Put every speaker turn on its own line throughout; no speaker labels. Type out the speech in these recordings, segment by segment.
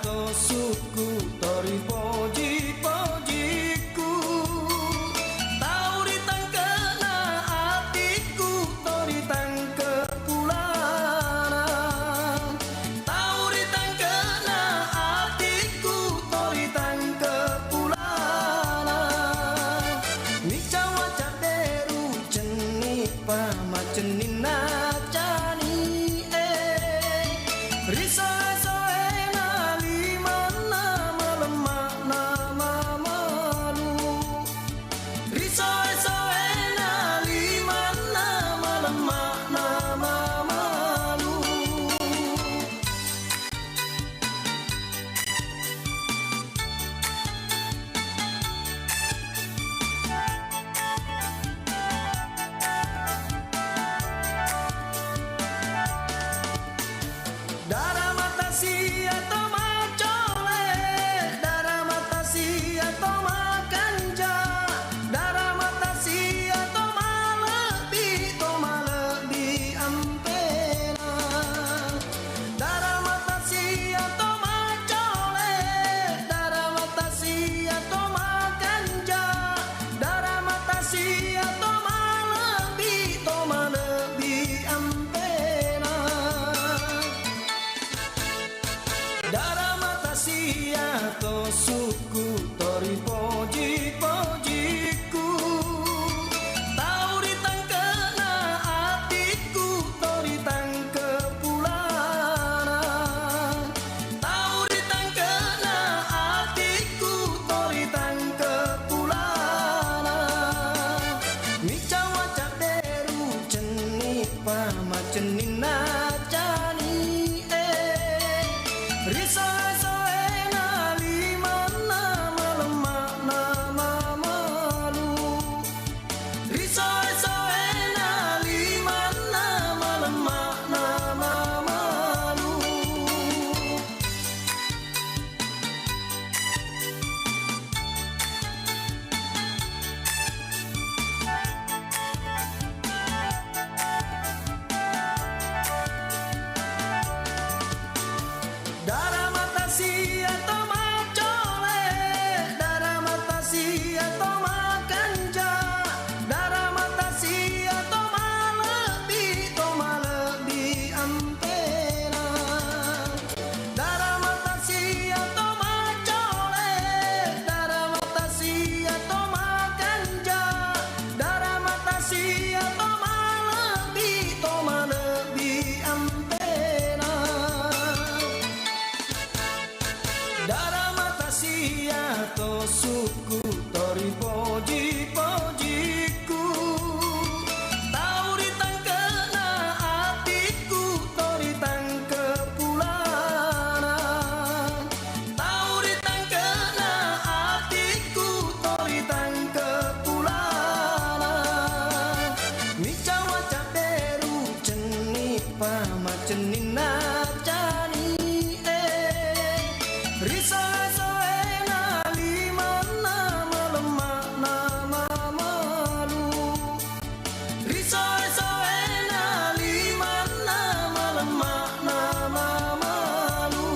to suku tori poji-pojiku. Tahu ditangkena hatiku tori tangke pulana. Tahu ditangkena hatiku tori tangke pulana. Nica wajah deru ceni pamacenina cani Risa soena limana melemak nama malu. Risa soena limana melemak nama malu. Darah mata si atau macole, darah mata si atau makanja, darah mata si atau malebi ampera. Darah mata si atau macole, darah mata si atau makanja, darah mata si atau malebi ampera. Darah mata sia to suku tori poji-pojiku. Tahu ditangkena hatiku tori tangke pulana. Tahu ditangkena hatiku tori tangke pulana. Nica wajah deru ceni pamacenina cani Risa soena limana melemak nama malu. Risa soena limana melemak nama malu. Darah mata si atau macole, darah mata si atau makanja, darah mata si atau malebi ampera. Darah mata si atau macole, darah mata si atau makanja, darah mata si atau malebi ampera. Darah mata sia to suku tori poji-pojiku. Tahu ditangkena hatiku tori tangke pulana. Tahu ditangkena hatiku tori tangke pulana. Nica wajah deru ceni pamacenina cani Risa soena limana melemak nama malu. Risa soena limana melemak nama malu.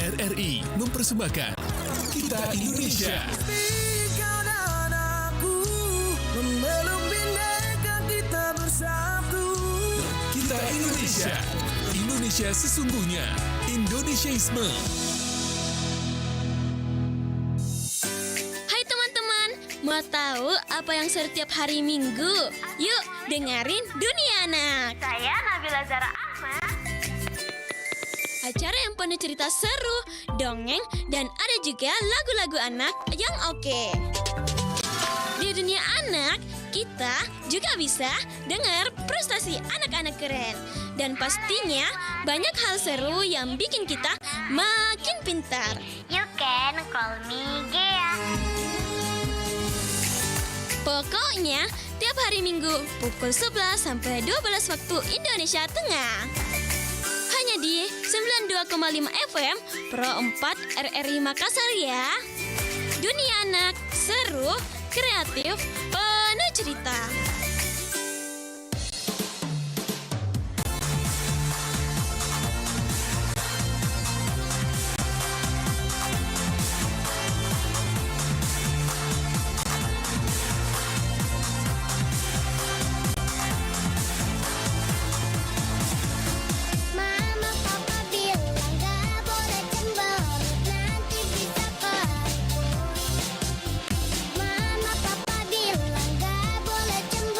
RRI mempersembahkan Kita Indonesia.
Kau dan aku memeluk bineka kita bersatu.
Kita Indonesia. Indonesia sesungguhnya. Indonesiaisme.
Hai teman-teman, mau tahu apa yang setiap hari Minggu? Yuk dengerin Dunia Anak.
Saya Nabila Zara Ahmad.
Acara yang penuh cerita seru, dongeng, dan ada juga lagu-lagu anak yang oke. Di Dunia Anak, kita juga bisa dengar prestasi anak-anak keren. Dan pastinya banyak hal seru yang bikin kita makin pintar.
You can call me Gea.
Pokoknya tiap hari Minggu pukul 11 sampai 12 waktu Indonesia Tengah. Hanya di 92,5 FM Pro 4 RRI Makassar ya. Dunia anak, seru, kreatif, penuh cerita.
Mama papa bilang gak boleh cemberut, nanti bisa keriput. Mama papa bilang gak boleh cemberut.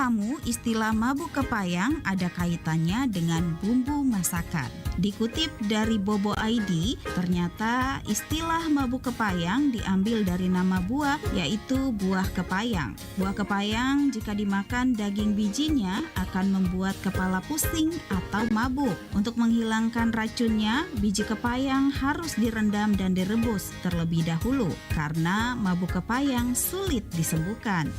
kamu, istilah mabuk kepayang ada kaitannya dengan bumbu masakan. Dikutip dari Bobo ID, ternyata istilah mabuk kepayang diambil dari nama buah, yaitu buah kepayang. Buah kepayang jika dimakan daging bijinya akan membuat kepala pusing atau mabuk. Untuk menghilangkan racunnya, biji kepayang harus direndam dan direbus terlebih dahulu karena mabuk kepayang sulit disembuhkan.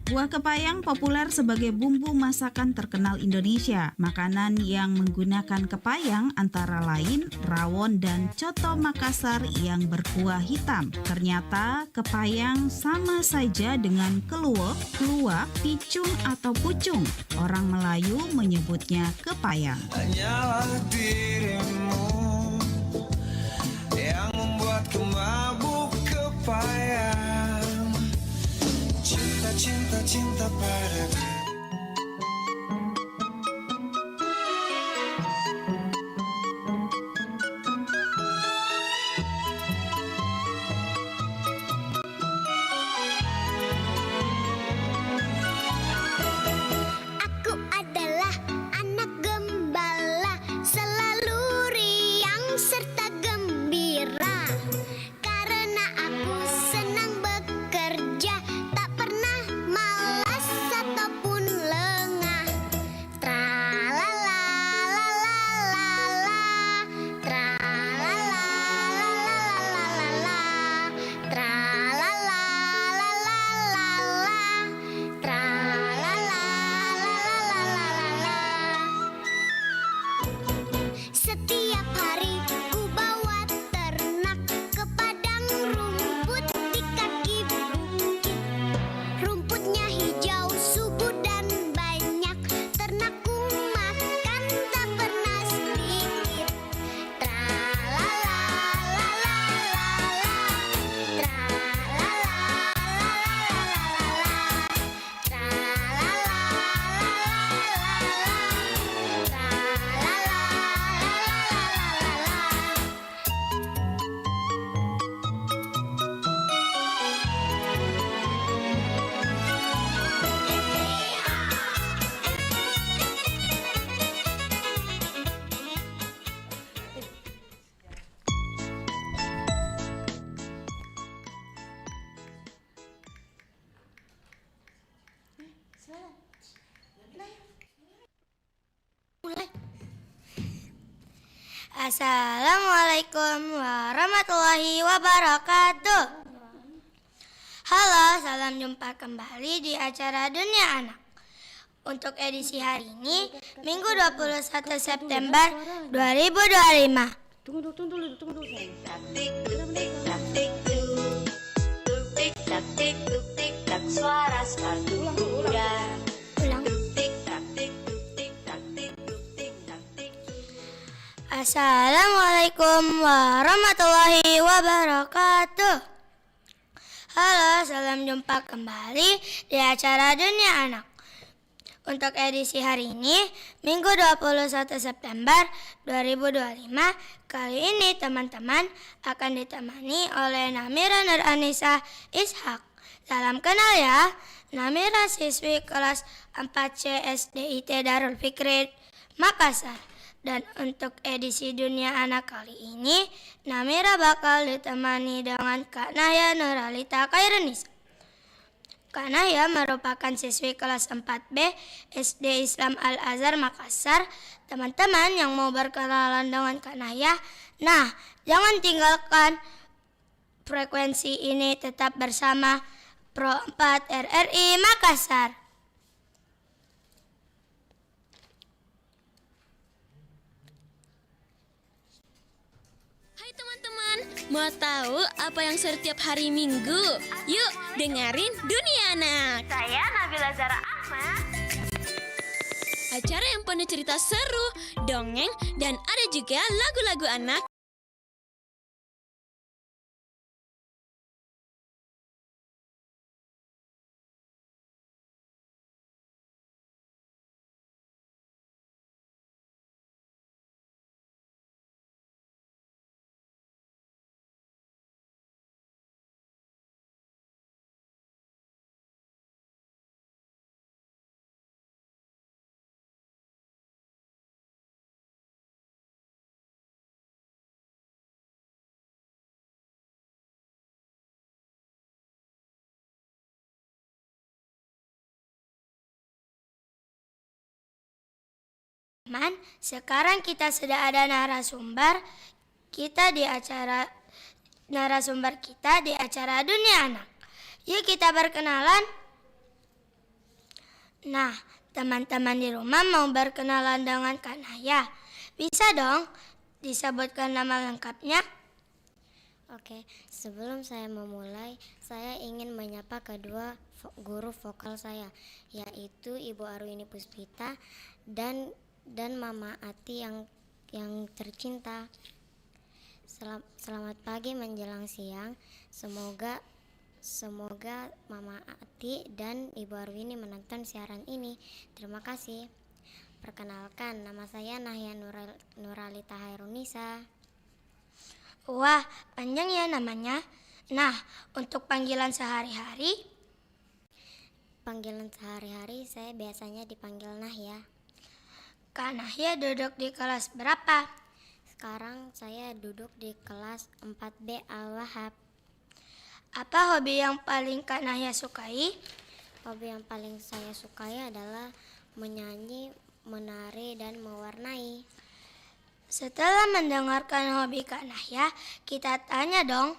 Buah kepayang populer sebagai bumbu masakan terkenal Indonesia. Makanan yang menggunakan kepayang antara lain rawon dan coto Makassar yang berkuah hitam. Ternyata kepayang sama saja dengan keluak, kluwak, picung atau pucung. Orang Melayu menyebutnya kepayang.
Hanyalah dirimu yang membuatku mabuk kepayang. Cinta, cinta, cinta padaku.
Aku adalah anak gembala, selalu riang serta gembira. Karena aku senang bekerja, tak pernah malas ataupun lengah. Tralalalala, tralalalala, tralalalala, tralalalala. Setiap hari ku bawa ternak ke padang rumput di kaki bukit. Rumputnya hijau, subur dan banyak. Ternakku makan tak pernah sedikit. Tralalalala, Assalamualaikum warahmatullahi wabarakatuh. Halo, salam jumpa kembali di acara Dunia Anak. Untuk edisi hari ini, Minggu 21 September 2025.
Tunggu dulu sayang.
Tik tuk tik tak tik tuk. Tuk tik tak tik tuk tik tak suara sepatu kuda.
Ulang.
Tuk tik tak tik tuk tik tak tik tuk tik tak tik.
Assalamualaikum warahmatullahi wabarakatuh. Halo, salam jumpa kembali di acara Dunia Anak. Untuk edisi hari ini, Minggu 21 September 2025, kali ini teman-teman akan ditemani oleh Namira Nur Anissa Ishak. Salam kenal ya, Namira siswi kelas 4C SDIT Darul Fikri Makassar. Dan untuk edisi Dunia Anak kali ini, Namira bakal ditemani dengan Kak Naya Nuralita Khairunisa. Kak Naya merupakan siswi kelas 4B SD Islam Al-Azhar Makassar. Teman-teman yang mau berkenalan dengan Kak Naya, nah jangan tinggalkan frekuensi ini, tetap bersama Pro 4 RRI Makassar.
Hai teman-teman, mau tahu apa yang setiap hari Minggu? Yuk dengerin Dunia Anak.
Saya Nabila Zara Ahmad.
Acara yang penuh cerita seru, dongeng, dan ada juga lagu-lagu anak
teman, sekarang kita sudah ada narasumber kita di acara Dunia Anak. Yuk kita berkenalan. Nah, teman-teman di rumah mau berkenalan dengan Kak Naya. Bisa dong disebutkan nama lengkapnya?
Oke, sebelum saya memulai, saya ingin menyapa kedua guru vokal saya, yaitu Ibu Arwini Puspita dan Mama Ati yang tercinta. Selamat pagi menjelang siang. Semoga Mama Ati dan Ibu Arwini menonton siaran ini. Terima kasih. Perkenalkan, nama saya Nahya Nuralita Hairunisa.
Wah, panjang ya namanya. Nah, untuk panggilan sehari-hari?
Panggilan sehari-hari saya biasanya dipanggil Nahya.
Kak Nahya duduk di kelas berapa?
Sekarang saya duduk di kelas 4B Al-Wahab.
Apa hobi yang paling Kak Nahya sukai?
Hobi yang paling saya sukai adalah menyanyi, menari, dan mewarnai.
Setelah mendengarkan hobi Kak Nahya, kita tanya dong,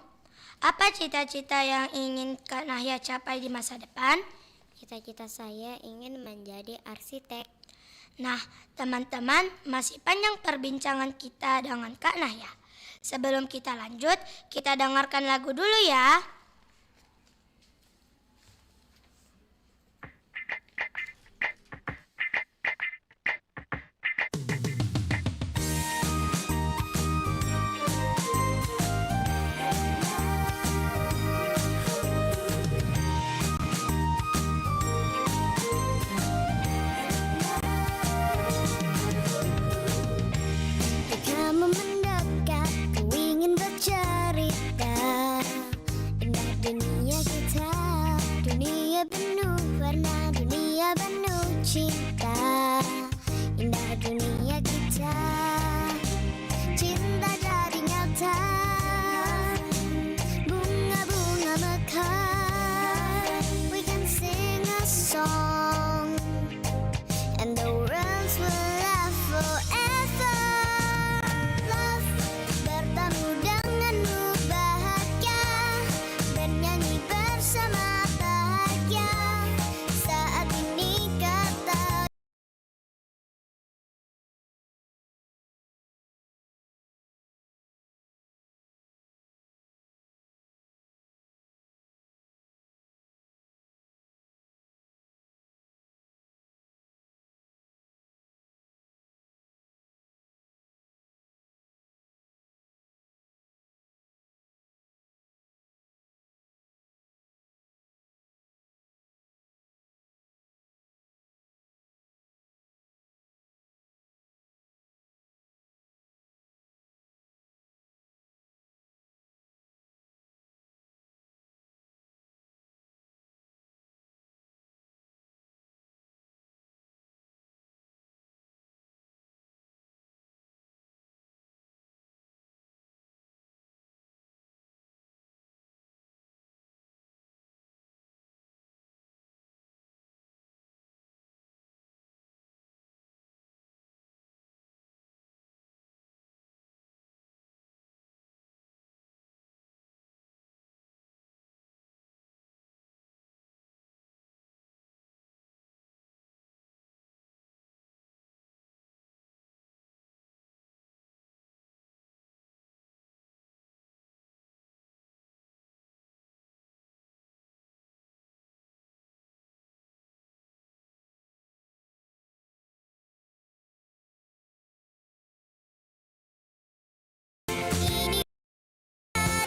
apa cita-cita yang ingin Kak Nahya capai di masa depan?
Cita-cita saya ingin menjadi arsitek.
Nah, teman-teman, masih panjang perbincangan kita dengan Kak Nahya. Sebelum kita lanjut, kita dengarkan lagu dulu ya.
Kamu mendekat, ku ingin bercerita. Indah dunia kita, dunia penuh warna, dunia penuh cinta. Indah dunia kita, cinta jadi nyata. Bunga-bunga mekar, we can sing a song, and the world will laugh forever. Love, bertemu denganmu bahagia, bernyanyi bersama bahagia. Saat ini kata ini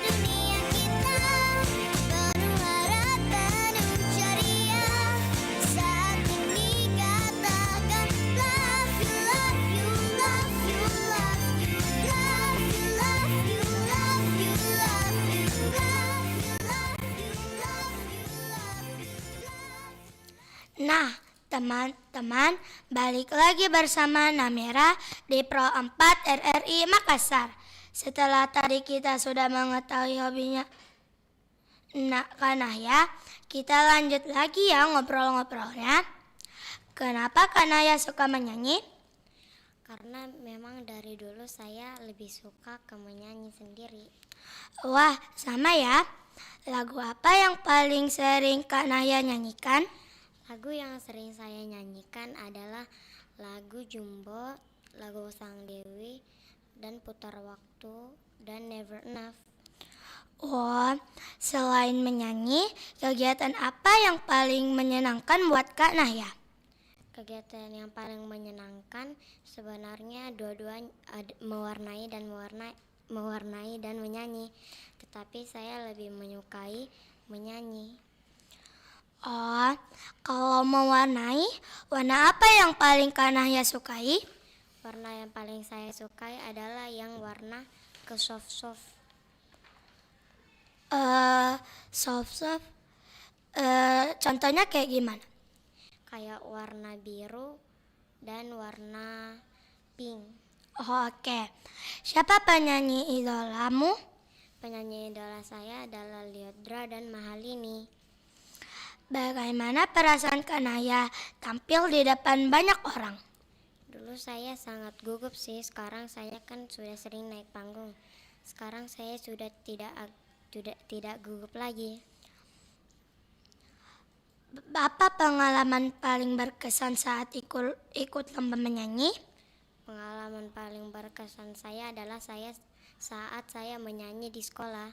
dunia kita, penuh harap, penuh ceria. Saat ini katakan love you, love you, love you, love you, love you, love you, love you, love you, love you, love you, love you, love you.
Nah, teman-teman, balik lagi bersama Namira di Pro 4 RRI Makassar. Setelah tadi kita sudah mengetahui hobinya Kak Nahya, kita lanjut lagi ya ngobrol-ngobrolnya. Kenapa Kak Nahya suka menyanyi? Karena memang dari dulu saya lebih suka ke menyanyi sendiri. Wah, sama ya. Lagu apa yang paling sering Kak Naya nyanyikan? Lagu yang sering saya nyanyikan adalah lagu Jumbo, lagu Sang Dewi, dan Putar Waktu, dan Never Enough. Oh, selain menyanyi, kegiatan apa yang paling menyenangkan buat Kak Naya? Kegiatan yang paling menyenangkan sebenarnya dua-duanya mewarnai dan menyanyi, tetapi saya lebih menyukai menyanyi. Oh, kalau mewarnai, warna apa yang paling Kak Naya sukai? Warna yang paling saya sukai adalah yang warna ke soft-soft. Soft-soft, contohnya kayak gimana? Kayak warna biru dan warna pink. Oh, oke. Siapa penyanyi idolamu? Penyanyi idola saya adalah Lyodra dan Mahalini. Bagaimana perasaan Kak Naya tampil di depan banyak orang? Dulu saya sangat gugup sih, sekarang saya kan sudah sering naik panggung. Sekarang saya sudah tidak gugup lagi. Apa pengalaman paling berkesan saat ikut lomba menyanyi? Pengalaman paling berkesan saya adalah saat saya menyanyi di sekolah.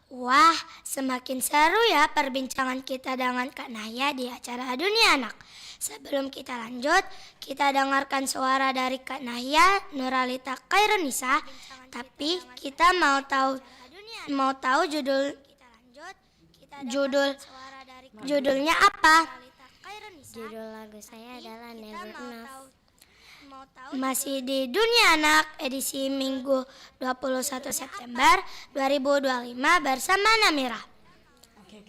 Wah, semakin seru ya perbincangan kita dengan Kak Naya di acara Dunia Anak. Sebelum kita lanjut, kita dengarkan suara dari Kak Naya Nuralita Khairunisa. Tapi kita mau tahu judulnya apa? Judul lagu saya adalah Never Enough. Masih di Dunia Anak edisi Minggu 21 September 2025 bersama Namira.
Oke.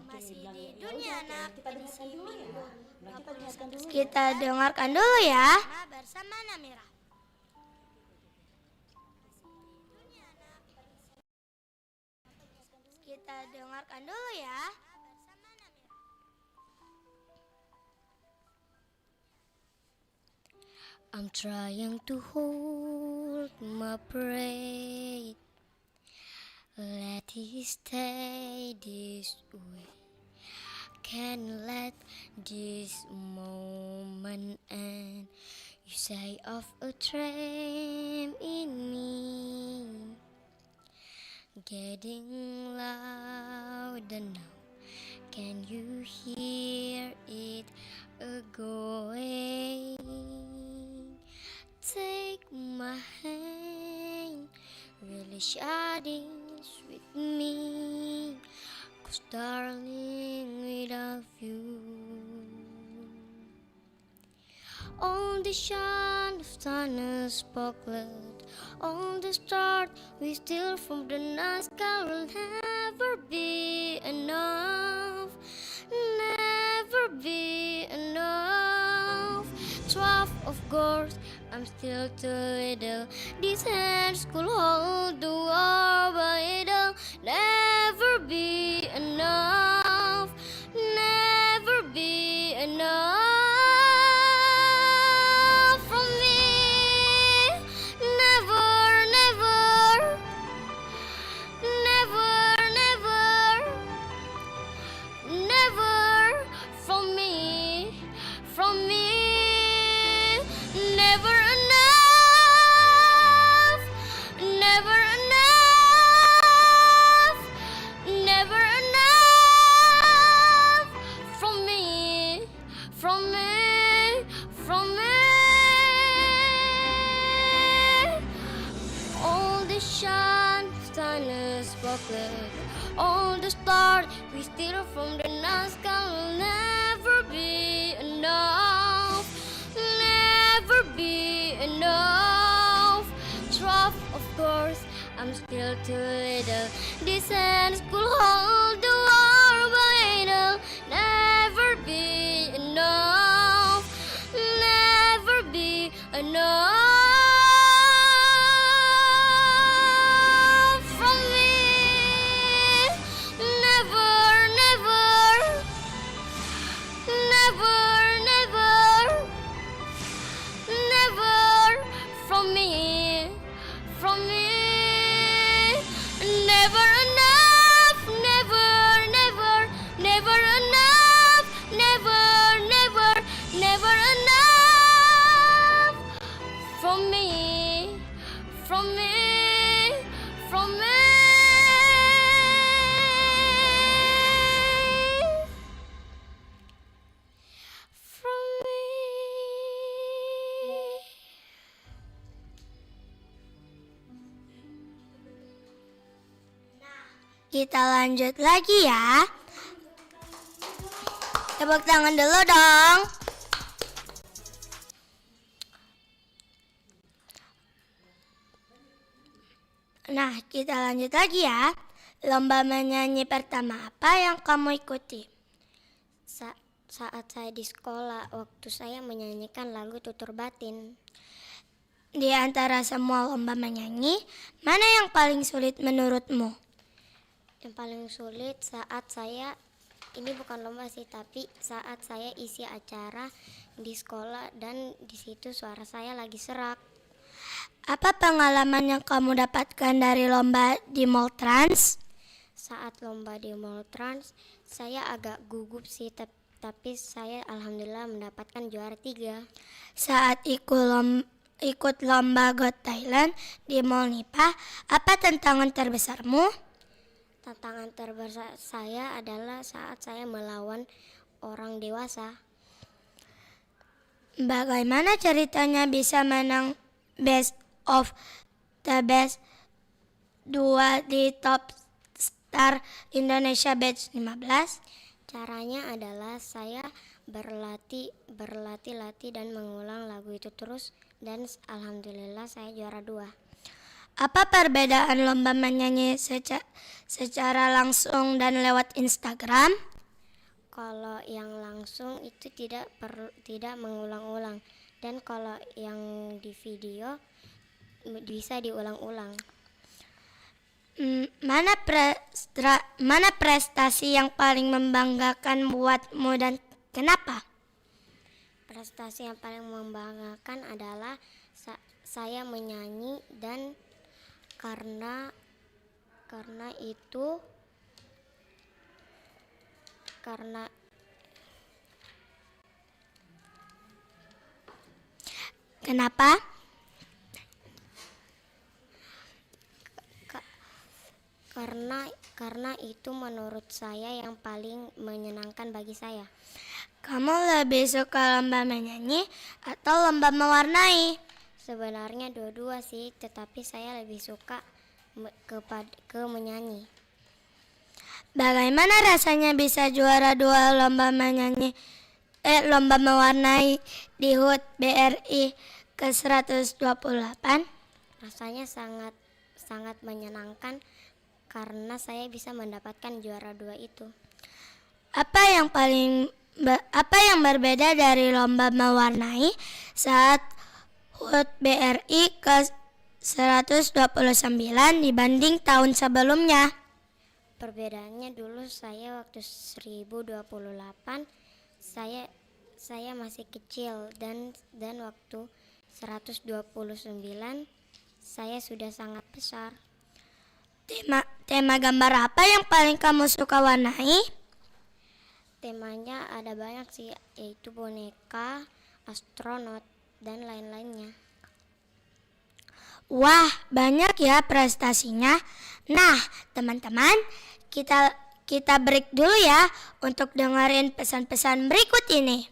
Masih di Dunia Anak edisi Minggu 21 Kita dengarkan dulu ya bersama Namira. Kita dengarkan dulu ya. I'm trying to hold my breath. Let it stay this way. Can't let this moment end. You say of a dream in me, getting louder now. Can you hear it going? Take my hand, really shining with me, 'cause darling, without you, on the shine of thunder sparklet, on the start we steal from the night sky will never be enough, never be enough. 12 of course, I'm still too little. These hands could hold the world, but it'll never be enough, never be enough from me. Never, never, never, never, never from me, from me. Never enough, never enough, never enough from me, from me, from me. All the shine, stars sparkle, all the stars we steal from the night sky will never be enough, never be enough. 12 of course, I'm still too little. These hands could hold the world, but it'll never be enough, never be enough from me. Never, never, never, never, never. Never enough, never, never, never enough, never, never, never enough from me, from me, from me. From me. Kita lanjut lagi ya. Tepuk tangan dulu dong. Nah, kita lanjut lagi ya. Lomba menyanyi pertama apa yang kamu ikuti?
Saat saya di sekolah, waktu saya menyanyikan lagu Tutur Batin.
Di antara semua lomba menyanyi, mana yang paling sulit menurutmu?
Yang paling sulit saat saya, ini bukan lomba sih, tapi saat saya isi acara di sekolah dan di situ suara saya lagi serak.
Apa pengalaman yang kamu dapatkan dari lomba di Mall Trans?
Saat lomba di Mall Trans, saya agak gugup sih, tapi saya alhamdulillah mendapatkan juara 3.
Saat ikut lomba Got Talent di Mall Nipah, apa tantangan terbesarmu?
Tantangan terbesar saya adalah saat saya melawan orang dewasa.
Bagaimana ceritanya bisa menang Best of the Best 2 di Top Star Indonesia Batch 15?
Caranya adalah saya berlatih dan mengulang lagu itu terus, dan alhamdulillah saya juara 2.
Apa perbedaan lomba menyanyi secara langsung dan lewat Instagram?
Kalau yang langsung itu tidak mengulang-ulang, dan kalau yang di video bisa diulang-ulang.
Mana prestasi yang paling membanggakan buatmu dan kenapa?
Prestasi yang paling membanggakan adalah saya menyanyi, dan karena itu
Kenapa?
Karena itu menurut saya yang paling menyenangkan bagi saya.
Kamu lebih suka lomba menyanyi atau lomba mewarnai?
Sebenarnya dua-dua sih, tetapi saya lebih suka ke menyanyi.
Bagaimana rasanya bisa juara 2 lomba lomba mewarnai di HUT BRI ke-128?
Rasanya sangat menyenangkan karena saya bisa mendapatkan juara 2 itu.
Apa yang berbeda dari lomba mewarnai saat HUT BRI ke-129 dibanding tahun sebelumnya?
Perbedaannya dulu saya waktu 1028 saya masih kecil, dan waktu 129 saya sudah sangat besar.
Tema gambar apa yang paling kamu suka warnai?
Temanya ada banyak sih, yaitu boneka, astronot, dan lain-lainnya.
Wah, banyak ya prestasinya. Nah, teman-teman, kita break dulu ya untuk dengerin pesan-pesan berikut ini.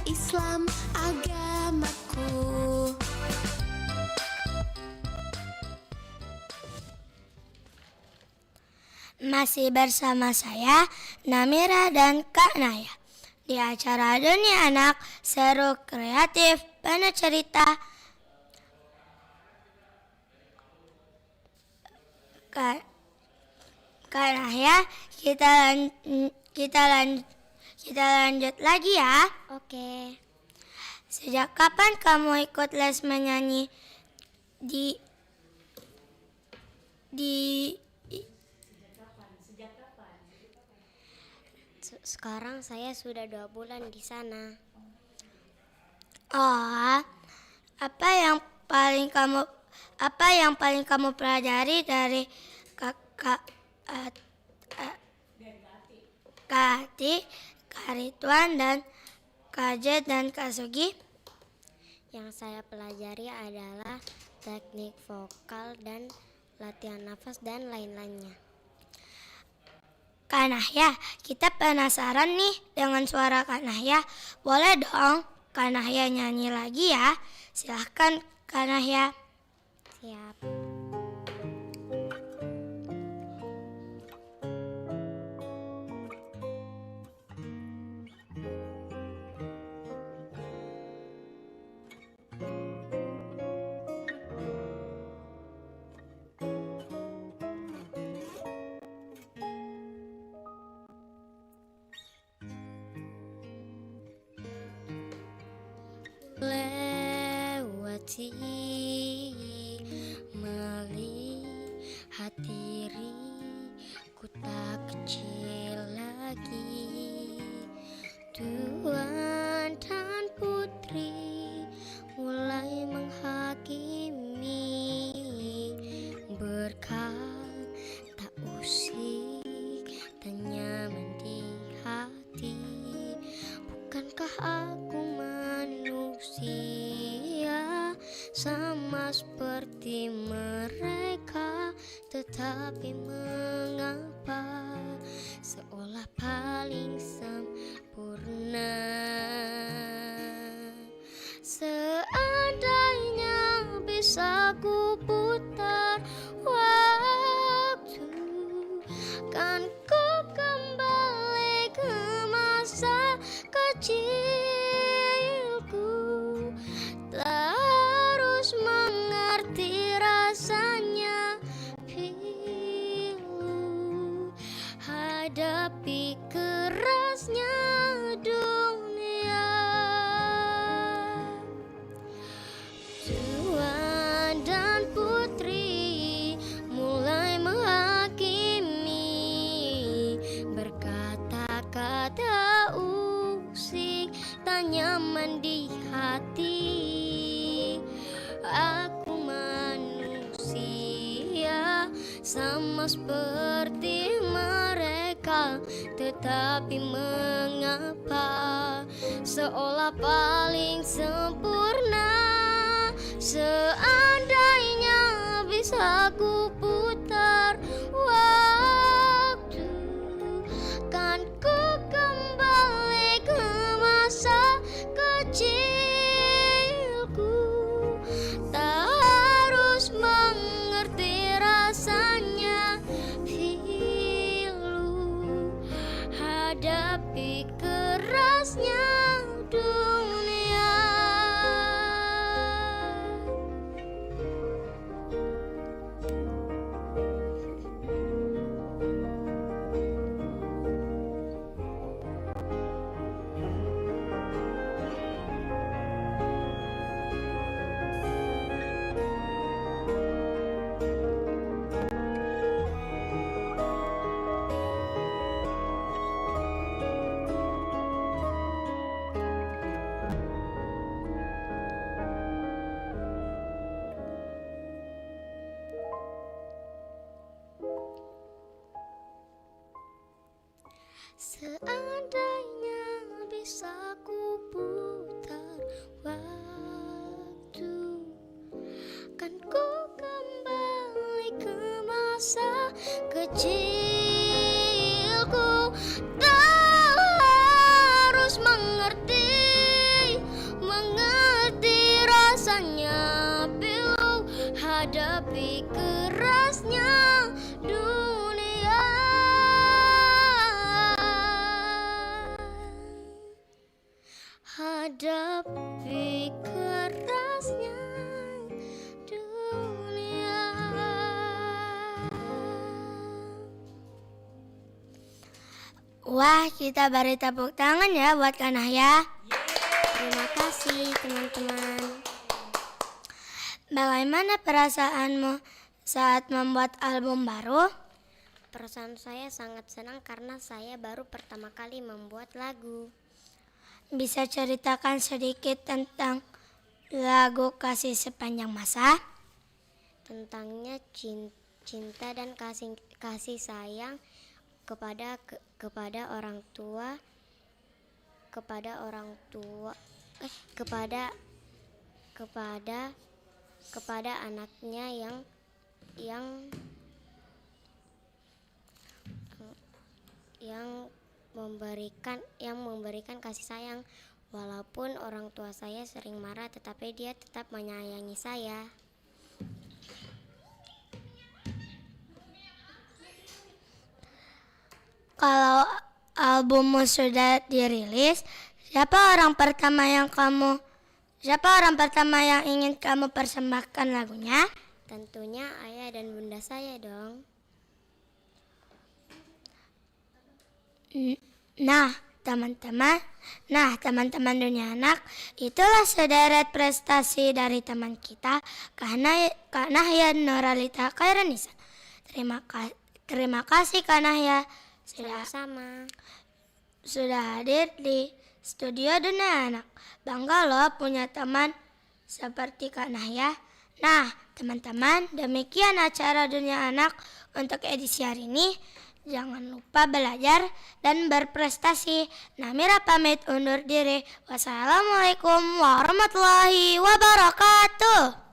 Islam agamaku.
Masih bersama saya, Namira dan Kak Naya. Di acara Dunia Anak, seru, kreatif, penuh cerita. Kak Naya, kita lanjut lagi ya.
Oke.
Sejak kapan kamu ikut les menyanyi di
Sekarang saya sudah 2 bulan di sana.
Oh, apa yang paling kamu pelajari dari Kak Ati, Kak Ridwan, dan Kak Jet dan Kak Sugi?
Yang saya pelajari adalah teknik vokal dan latihan nafas dan lain-lainnya.
Kak Nahya, kita penasaran nih dengan suara Kak Nahya. Boleh dong Kak Nahya nyanyi lagi ya? Silahkan Kak Nahya.
Siap. Lewati melihat diriku tak kecil lagi. Tuan dan putri mulai menghakimi, berkata usik dan nyaman di hati. Bukankah aku manusia sama seperti mereka, tetapi mengapa seolah paling sempurna? Seandainya bisa ku putar waktu, kan ku kembali ke masa kecilku. Tak harus mengerti rasanya pilu, hadapi kerasnya dunia. Tuan dan putri mulai menghakimi, berkata-kata usik tak nyaman di hati. Aku manusia sama seperti mereka, tetapi mengapa seolah paling sempurna? Seandainya bisa ku putar waktu, kan ku kembali ke masa kecilku. Tak harus mengerti rasanya pilu, hadapi kerasnya dunia. Seandainya bisa ku putar waktu, kan ku kembali ke masa kecilku. Tak harus mengerti hadapi kerasnya dunia.
Wah, kita beri tepuk tangan ya buat Kak Nahya.
Terima kasih teman-teman.
Bagaimana perasaanmu saat membuat album baru?
Perasaan saya sangat senang karena saya baru pertama kali membuat lagu.
Bisa ceritakan sedikit tentang lagu Kasih Sepanjang Masa?
Tentangnya cinta dan kasih sayang kepada anaknya yang memberikan kasih sayang. Walaupun orang tua saya sering marah, tetapi dia tetap menyayangi saya.
Kalau albummu sudah dirilis, siapa orang pertama yang ingin kamu persembahkan lagunya?
Tentunya ayah dan bunda saya dong.
Nah, teman-teman Dunia Anak, itulah sederet prestasi dari teman kita, Kak Nahya Nuralita Khairanisa. Terima kasih Kak Nahya
Sama-sama.
sudah hadir di studio Dunia Anak. Bangga loh punya teman seperti Kak Nahya. Nah, teman-teman, demikian acara Dunia Anak untuk edisi hari ini. Jangan lupa belajar dan berprestasi. Namira pamit undur diri. Wassalamualaikum warahmatullahi wabarakatuh.